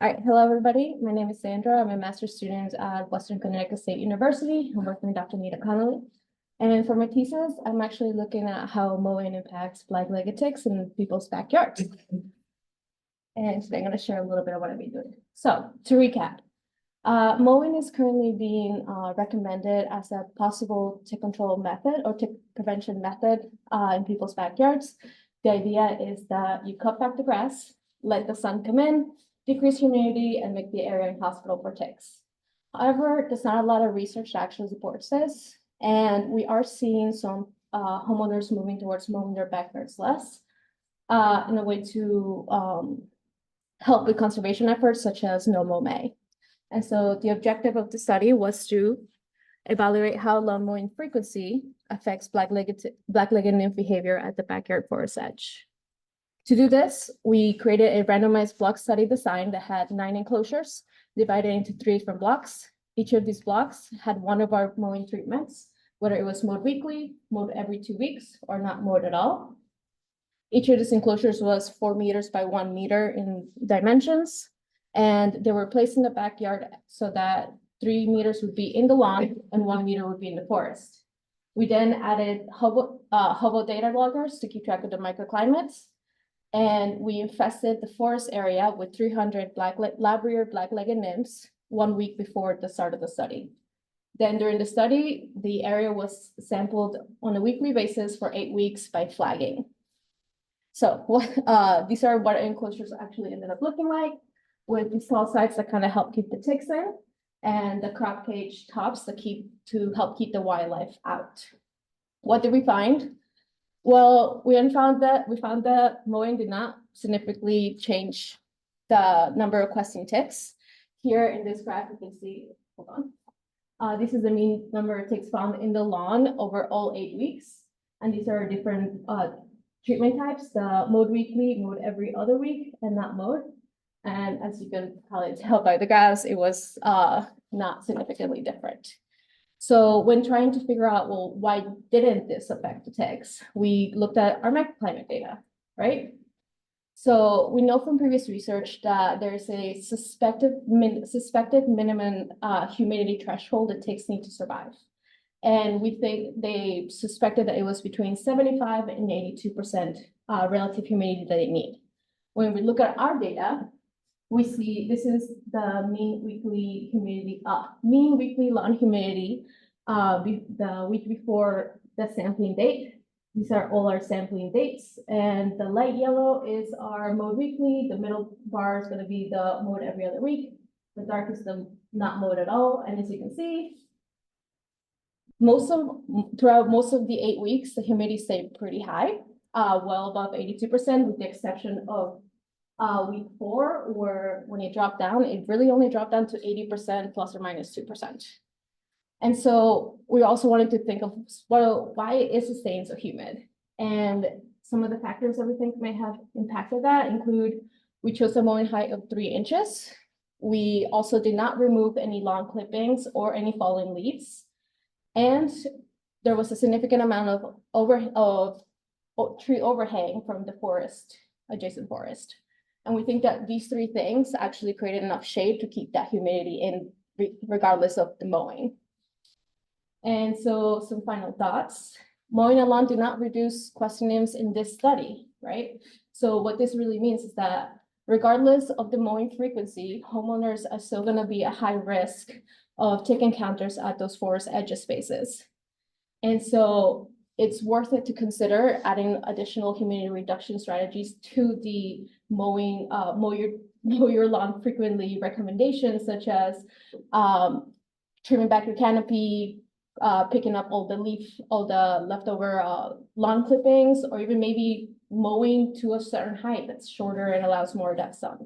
All right, hello everybody. My name is Sandra. I'm a master's student at Western Connecticut State University. I'm working with Dr. Nita Connolly. And for my thesis, I'm actually looking at how mowing impacts black-legged ticks in people's backyards. And today I'm going to share a little bit of what I've been doing. So to recap, mowing is currently being recommended as a possible tick control method or tick prevention method in people's backyards. The idea is that you cut back the grass, let the sun come in, decrease humidity, and make the area inhospitable for ticks. However, there's not a lot of research that actually supports this, and we are seeing some homeowners moving towards mowing their backyards less in a way to help with conservation efforts such as no mow May. And so the objective of the study was to evaluate how lawn mowing frequency affects black-legged nymph behavior at the backyard forest edge. To do this, we created a randomized block study design that had 9 enclosures divided into 3 different blocks. Each of these blocks had one of our mowing treatments, whether it was mowed weekly, mowed every 2 weeks, or not mowed at all. Each of these enclosures was 4 meters by 1 meter in dimensions, and they were placed in the backyard so that 3 meters would be in the lawn and 1 meter would be in the forest. We then added Hubble data loggers to keep track of the microclimates. And we infested the forest area with 300 lab-reared black-legged nymphs 1 week before the start of the study. Then during the study, the area was sampled on a weekly basis for 8 weeks by flagging. So these are what enclosures actually ended up looking like, with these tall sides that kind of help keep the ticks in, and the crop cage tops that help keep the wildlife out. What did we find? Well, we found that mowing did not significantly change the number of questing ticks. Here in this graph, you can see, hold on. This is the mean number of ticks found in the lawn over all 8 weeks. And these are different treatment types, the mowed weekly, mowed every other week, and not mowed. And as you can probably tell by the graphs, it was not significantly different. So when trying to figure out, well, why didn't this affect the ticks? We looked at our microclimate data, right? So we know from previous research that there's a suspected minimum humidity threshold that ticks need to survive. And we think they suspected that it was between 75 and 82% relative humidity that they need. When we look at our data, we see this is the mean weekly humidity, mean weekly lawn humidity the week before the sampling date. These are all our sampling dates, and the light yellow is our mowed weekly. The middle bar is going to be the mowed every other week. The dark is the not mowed at all. And as you can see, throughout most of the 8 weeks, the humidity stayed pretty high, well above 82%, with the exception of week 4, where when it dropped down, it really only dropped down to 80% plus or minus 2%. And so we also wanted to think of, well, why is it staying so humid? And some of the factors that we think may have impacted that include, we chose a mowing height of 3 inches. We also did not remove any lawn clippings or any fallen leaves. And there was a significant amount of tree overhang from the adjacent forest. And we think that these 3 things actually created enough shade to keep that humidity in regardless of the mowing. And so some final thoughts. Mowing a lawn did not reduce questing nymphs in this study, right? So what this really means is that regardless of the mowing frequency, homeowners are still going to be at high risk of tick encounters at those forest edge spaces. And so it's worth it to consider adding additional humidity reduction strategies to the mow your lawn frequently recommendations, such as trimming back your canopy, picking up all the leftover lawn clippings, or even maybe mowing to a certain height that's shorter and allows more of that sun.